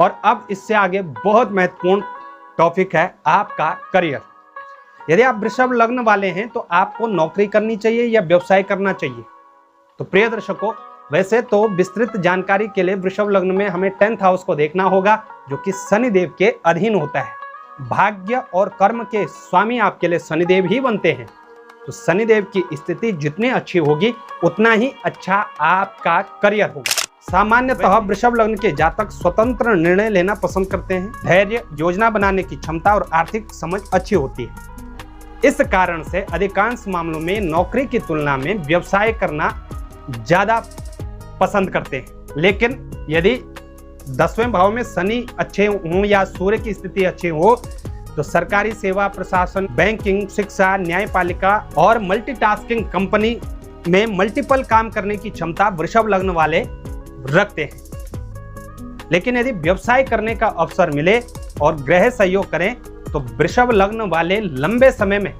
और अब इससे आगे बहुत महत्वपूर्ण टॉपिक है आपका करियर। यदि आप वृषभ लग्न वाले हैं तो आपको नौकरी करनी चाहिए या व्यवसाय करना चाहिए। तो प्रिय दर्शकों, वैसे तो विस्तृत जानकारी के लिए वृषभ लग्न में हमें 10th हाउस को देखना होगा, जो कि शनिदेव के अधीन होता है। भाग्य और कर्म के स्वामी आपके लिए शनिदेव ही बनते हैं। तो शनिदेव की स्थिति जितनी अच्छी होगी उतना ही अच्छा आपका करियर होगा। सामान्यतः वृषभ लग्न के जातक स्वतंत्र निर्णय लेना पसंद करते हैं। धैर्य, योजना बनाने की क्षमता और आर्थिक समझ अच्छी होती है। इस कारण से अधिकांश मामलों में नौकरी की तुलना में व्यवसाय करना ज्यादा पसंद करते हैं। लेकिन यदि 10वें भाव में शनि अच्छे हों या सूर्य की स्थिति अच्छी हो तो सरकारी सेवा, प्रशासन, बैंकिंग, शिक्षा, न्यायपालिका और मल्टीटास्किंग कंपनी में मल्टीपल काम करने की क्षमता वृषभ लग्न वाले रखते हैं। लेकिन यदि व्यवसाय करने का अवसर मिले और ग्रह सहयोग करें तो वृषभ लग्न वाले लंबे समय में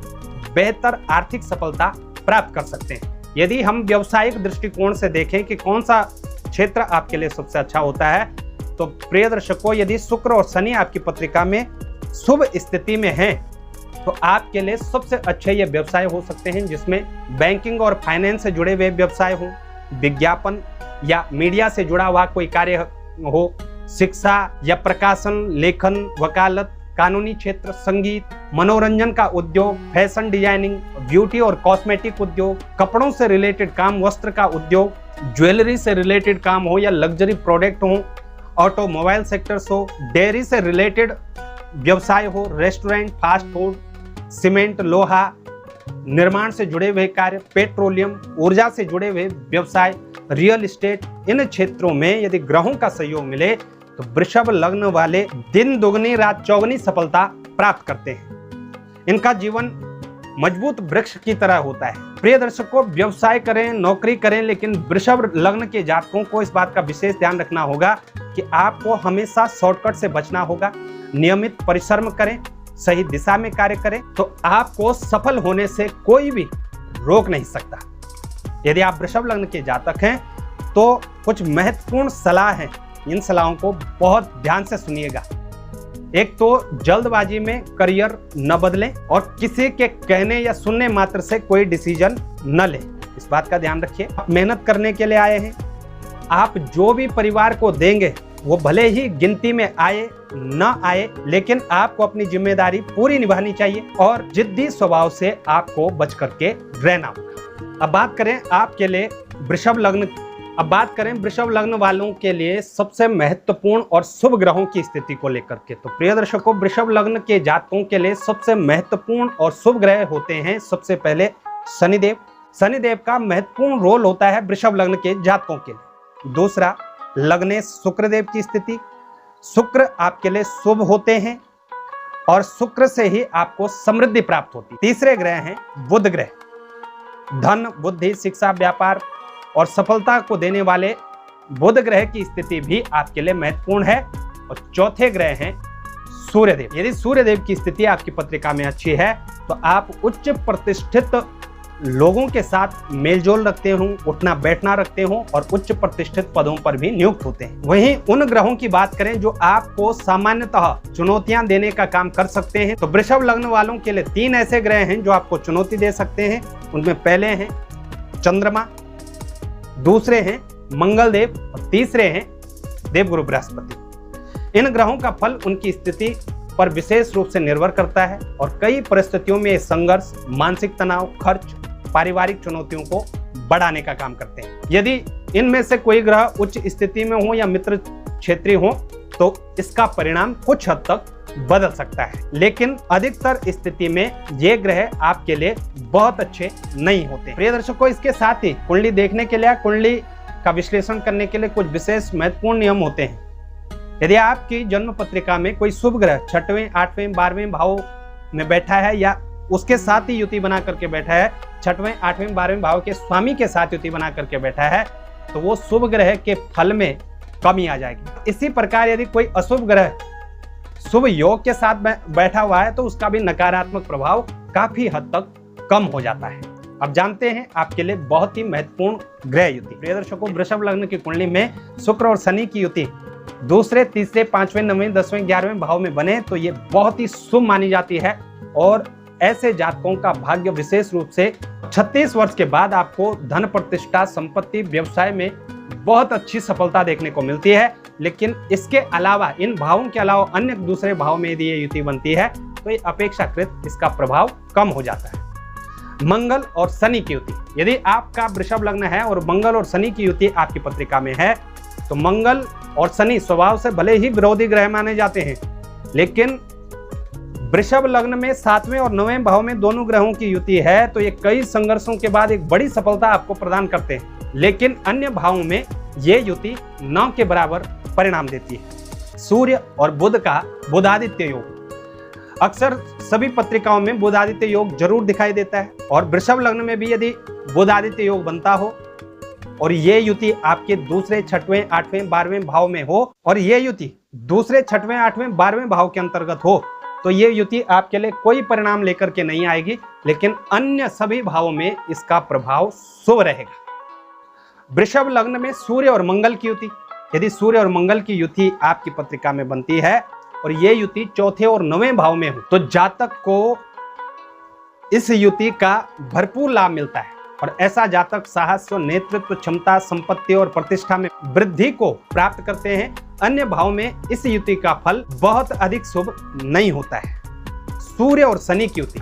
बेहतर आर्थिक सफलता प्राप्त कर सकते हैं। यदि हम व्यावसायिक दृष्टिकोण से देखें कि कौन सा क्षेत्र आपके लिए सबसे अच्छा होता है, तो प्रिय दर्शकों, यदि शुक्र और शनि आपकी पत्रिका में शुभ स्थिति में हैं तो आपके लिए सबसे अच्छे ये व्यवसाय हो सकते हैं जिसमें बैंकिंग और फाइनेंस से जुड़े हुए व्यवसाय हो, विज्ञापन या मीडिया से जुड़ा हुआ कोई कार्य हो, शिक्षा या प्रकाशन, लेखन, वकालत, कानूनी क्षेत्र, संगीत, मनोरंजन का उद्योग, फैशन डिजाइनिंग, ब्यूटी और कॉस्मेटिक उद्योग, कपड़ों से रिलेटेड काम, वस्त्र का उद्योग, ज्वेलरी से रिलेटेड काम हो या लग्जरी प्रोडक्ट हो, ऑटोमोबाइल सेक्टर्स हो, डेयरी से रिलेटेड व्यवसाय हो, रेस्टोरेंट, फास्ट फूड, सीमेंट, लोहा, निर्माण से जुड़े हुए कार्य, पेट्रोलियम, ऊर्जा से जुड़े हुए व्यवसाय, रियल एस्टेट, इन क्षेत्रों में यदि ग्रहों का सहयोग मिले तो वृषभ लग्न वाले दिन दुगनी रात चौगनी सफलता प्राप्त करते हैं। इनका जीवन मजबूत वृक्ष की तरह होता है। प्रिय दर्शकों, व्यवसाय करें, नौकरी करें, लेकिन वृषभ लग्न के जातकों को इस बात का विशेष ध्यान रखना होगा कि आपको हमेशा शॉर्टकट से बचना होगा। नियमित परिश्रम करें, सही दिशा में कार्य करें तो आपको सफल होने से कोई भी रोक नहीं सकता। यदि आप वृषभ लग्न के जातक हैं तो कुछ महत्वपूर्ण सलाह है, इन सलाहों को बहुत ध्यान से सुनिएगा। एक तो जल्दबाजी में करियर न बदलें और किसी के कहने या सुनने मात्र से कोई डिसीजन न लें, इस बात का ध्यान रखिए। आप मेहनत करने के लिए आए हैं, आप जो भी परिवार को देंगे वो भले ही गिनती में आए न आए, लेकिन आपको अपनी जिम्मेदारी पूरी निभानी चाहिए और जिद्दी स्वभाव से आपको बच करके रहना होगा। अब बात करें आपके लिए वृषभ लग्न वालों के लिए सबसे महत्वपूर्ण और शुभ ग्रहों की स्थिति को लेकर के। तो प्रिय दर्शकों, वृषभ लग्न के जातकों के लिए सबसे महत्वपूर्ण और शुभ ग्रह होते हैं सबसे पहले शनिदेव। शनिदेव का महत्वपूर्ण रोल होता है वृषभ लग्न के जातकों के लिए। दूसरा, लग्नेश शुक्रदेव की स्थिति। शुक्र आपके लिए शुभ होते हैं और शुक्र से ही आपको समृद्धि प्राप्त होती है। तीसरे ग्रह हैं बुध ग्रह। धन, बुद्धि, शिक्षा, व्यापार और सफलता को देने वाले बुध ग्रह की स्थिति भी आपके लिए महत्वपूर्ण है। और चौथे ग्रह हैं सूर्यदेव। यदि सूर्यदेव की स्थिति आपकी पत्रिका में अच्छी है तो आप उच्च प्रतिष्ठित लोगों के साथ मेलजोल रखते हो, उठना बैठना रखते हो और उच्च प्रतिष्ठित पदों पर भी नियुक्त होते हैं। वहीं उन ग्रहों की बात करें जो आपको सामान्यतः चुनौतियां देने का काम कर सकते हैं, तो वृषभ लग्न वालों के लिए 3 ऐसे ग्रह हैं जो आपको चुनौती दे सकते हैं। उनमें पहले हैं चंद्रमा, दूसरे हैं मंगलदेव और तीसरे हैं देवगुरु बृहस्पति। इन ग्रहों का फल उनकी स्थिति पर विशेष रूप से निर्भर करता है और कई परिस्थितियों में संघर्ष, मानसिक तनाव, खर्च, पारिवारिक चुनौतियों को बढ़ाने का काम करते हैं। यदि इनमें से कोई ग्रह उच्च स्थिति में हो या मित्र क्षेत्रीय हो तो इसका परिणाम कुछ हद तक बदल सकता है, लेकिन अधिकतर स्थिति में ये ग्रह आपके लिए बहुत अच्छे नहीं होते। प्रिय दर्शकों, इसके साथ ही कुंडली देखने के लिए, कुंडली का विश्लेषण करने के लिए कुछ विशेष महत्वपूर्ण नियम होते हैं। यदि आपकी जन्म पत्रिका में कोई शुभ ग्रह 6वें, 8वें, 12वें भाव में बैठा है या उसके साथ ही युति बना करके बैठा है, 6वें, 8वें, 12वें भाव के स्वामी के साथ युति बना करके बैठा है, तो वो शुभ ग्रह के फल में कमी आ जाएगी। इसी प्रकार यदि कोई अशुभ ग्रह शुभ योग के साथ बैठा हुआ है तो उसका भी नकारात्मक प्रभाव काफी हद तक कम हो जाता है। अब जानते हैं आपके लिए बहुत ही महत्वपूर्ण ग्रह युति। प्रिय दर्शकों, वृषभ लग्न की कुंडली में शुक्र और शनि की युति दूसरे, तीसरे, पांचवें, 9वें, 10वें, 11वें भाव में बने तो ये बहुत ही शुभ मानी जाती है। और ऐसे जातकों का भाग्य विशेष रूप से 36 वर्ष के बाद आपको धन, प्रतिष्ठा, संपत्ति, व्यवसाय में बहुत अच्छी सफलता देखने को मिलती है। लेकिन इसके अलावा, इन भावों के अलावा अन्य दूसरे भाव में यदि ये युति बनती है तो ये अपेक्षाकृत इसका प्रभाव कम हो जाता है। मंगल और शनि की युति, यदि आपका वृषभ लग्न है और मंगल और शनि की युति आपकी पत्रिका में है तो मंगल और शनि स्वभाव से भले ही विरोधी ग्रह माने जाते हैं, लेकिन वृषभ लग्न में 7वें और 9वें भाव में दोनों ग्रहों की युति है तो ये कई संघर्षों के बाद एक बड़ी सफलता आपको प्रदान करते हैं। लेकिन अन्य भावों में ये युति 9 के बराबर परिणाम देती है। सूर्य और बुध का बुधादित्य योग, अक्सर सभी पत्रिकाओं में बुधादित्य योग जरूर दिखाई देता है और वृषभ लग्न में भी यदि बुधादित्य योग बनता हो और ये युति आपके दूसरे, 6वें, 8वें, 12वें भाव में हो और ये युति दूसरे, 6वें, 8वें, 12वें भाव के अंतर्गत हो तो ये युति आपके लिए कोई परिणाम लेकर के नहीं आएगी, लेकिन अन्य सभी भावों में इसका प्रभाव शुभ रहेगा। वृषभ लग्न में सूर्य और मंगल की युति, यदि सूर्य और मंगल की युति आपकी पत्रिका में बनती है और ये युति 4थे और 9वें भाव में हो तो जातक को इस युति का भरपूर लाभ मिलता है और ऐसा जातक साहस, नेतृत्व क्षमता, संपत्ति और प्रतिष्ठा में वृद्धि को प्राप्त करते हैं। अन्य भाव में इस युति का फल बहुत अधिक शुभ नहीं होता है। सूर्य और शनि की युति,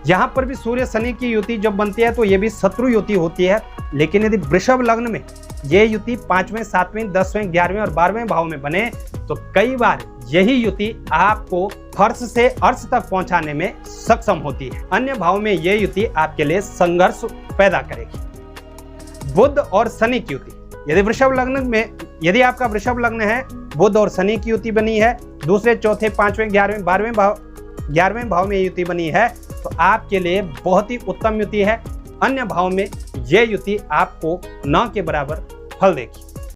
यहां पर भी सूर्य शनि की युति जब बनती है तो यह भी शत्रु युति होती है, लेकिन यदि वृषभ लग्न में ये युति 5वें, 7वें, 10वें, 11वें और 12वें भाव में बने तो कई बार यही युति आपको फर्श से अर्श तक पहुंचाने में सक्षम होती है। अन्य भाव में ये युति आपके लिए संघर्ष पैदा करेगी। बुध और शनि की युति, यदि वृषभ लग्न में, यदि आपका वृषभ लग्न है, बुध और शनि की युति बनी है, दूसरे, चौथे, 5वें, 11वें, 11वें भाव में युति बनी है तो आपके लिए बहुत ही उत्तम युति है। अन्य भाव में यह युति आपको 9 के बराबर फल देगी।